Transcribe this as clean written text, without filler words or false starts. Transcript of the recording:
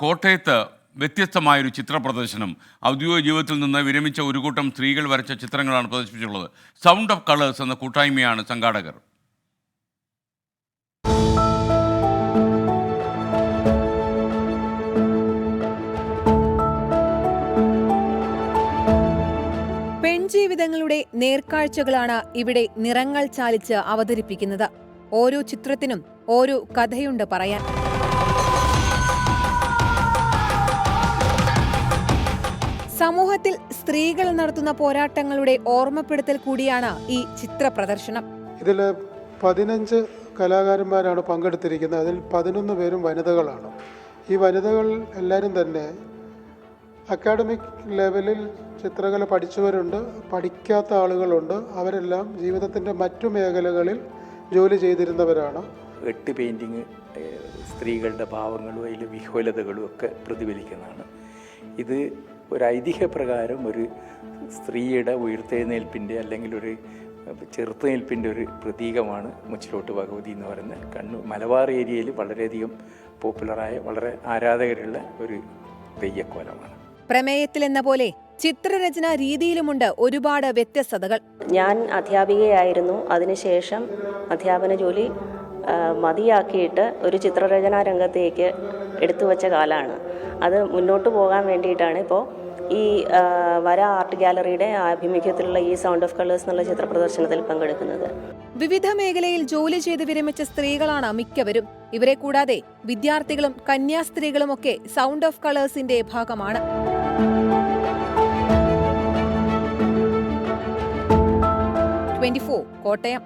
കോട്ടയത്ത് വ്യത്യസ്തമായൊരു ചിത്ര പ്രദർശനം. ഔദ്യോഗിക ജീവിതത്തിൽ നിന്ന് വിരമിച്ച ഒരു കൂട്ടം സ്ത്രീകൾ വരച്ച ചിത്രങ്ങളാണ് പ്രദർശിപ്പിച്ചിട്ടുള്ളത്. സൗണ്ട് ഓഫ് കളേഴ്സ് എന്ന കൂട്ടായ്മയാണ് സംഘാടകർ. പെൺജീവിതങ്ങളുടെ നേർക്കാഴ്ചകളാണ് ഇവിടെ നിറങ്ങൾ ചാലിച്ച് അവതരിപ്പിക്കുന്നത്. ഓരോ ചിത്രത്തിനും ഓരോ കഥയുണ്ട് പറയാൻ. സമൂഹത്തിൽ സ്ത്രീകൾ നടത്തുന്ന പോരാട്ടങ്ങളുടെ ഓർമ്മപ്പെടുത്തൽ കൂടിയാണ് ഈ ചിത്ര പ്രദർശനം. ഇതിൽ 15 കലാകാരന്മാരാണ് പങ്കെടുത്തിരിക്കുന്നത്. അതിൽ 11 പേരും വനിതകളാണ്. ഈ വനിതകൾ എല്ലാവരും തന്നെ അക്കാഡമിക് ലെവലിൽ ചിത്രകല പഠിച്ചവരുണ്ട്, പഠിക്കാത്ത ആളുകളുണ്ട്. അവരെല്ലാം ജീവിതത്തിൻ്റെ മറ്റു മേഖലകളിൽ ജോലി ചെയ്തിരുന്നവരാണ്. 8 പെയിൻറ്റിങ് സ്ത്രീകളുടെ ഭാവങ്ങളും അതിലെ വിഹ്വലതകളും ഒക്കെ പ്രതിഫലിക്കുന്നതാണ്. ഇത് ഒരു ഐതിഹ്യപ്രകാരം ഒരു സ്ത്രീയുടെ ഉയർത്തെഴുന്നേൽപ്പിൻ്റെ അല്ലെങ്കിൽ ഒരു ചെറുത്തുനിൽപ്പിൻ്റെ ഒരു പ്രതീകമാണ് മുച്ചിലോട്ട് ഭഗവതി എന്ന് പറയുന്നത്. മലബാർ ഏരിയയിൽ വളരെയധികം പോപ്പുലറായ വളരെ ആരാധകരുള്ള ഒരു തെയ്യക്കോലമാണ്. പ്രമേയത്തിലെന്ന പോലെ ചിത്രരചന രീതിയിലുമുണ്ട് ഒരുപാട് വ്യത്യസ്തതകൾ. ഞാൻ അധ്യാപികയായിരുന്നു. അതിനുശേഷം അധ്യാപന ജോലി മതിയാക്കിയിട്ട് ഒരു ചിത്രരചനാ രംഗത്തേക്ക് എടുത്തുവച്ച കാലമാണ്. അത് മുന്നോട്ട് പോകാൻ വേണ്ടിയിട്ടാണ് ഇപ്പോൾ ഈ വര ആർട്ട് ഗാലറിയുടെ ആഭിമുഖ്യത്തിലുള്ള ഈ സൗണ്ട് ഓഫ് കളേഴ്സ് എന്നുള്ള ചിത്ര പ്രദർശനത്തിൽ പങ്കെടുക്കുന്നത്. വിവിധ മേഖലയിൽ ജോലി ചെയ്ത് വിരമിച്ച സ്ത്രീകളാണ് മിക്കവരും. ഇവരെ കൂടാതെ വിദ്യാർത്ഥികളും കന്യാസ്ത്രീകളും ഒക്കെ സൗണ്ട് ഓഫ് കളേഴ്സിന്റെ ഭാഗമാണ്. കോട്ടയം.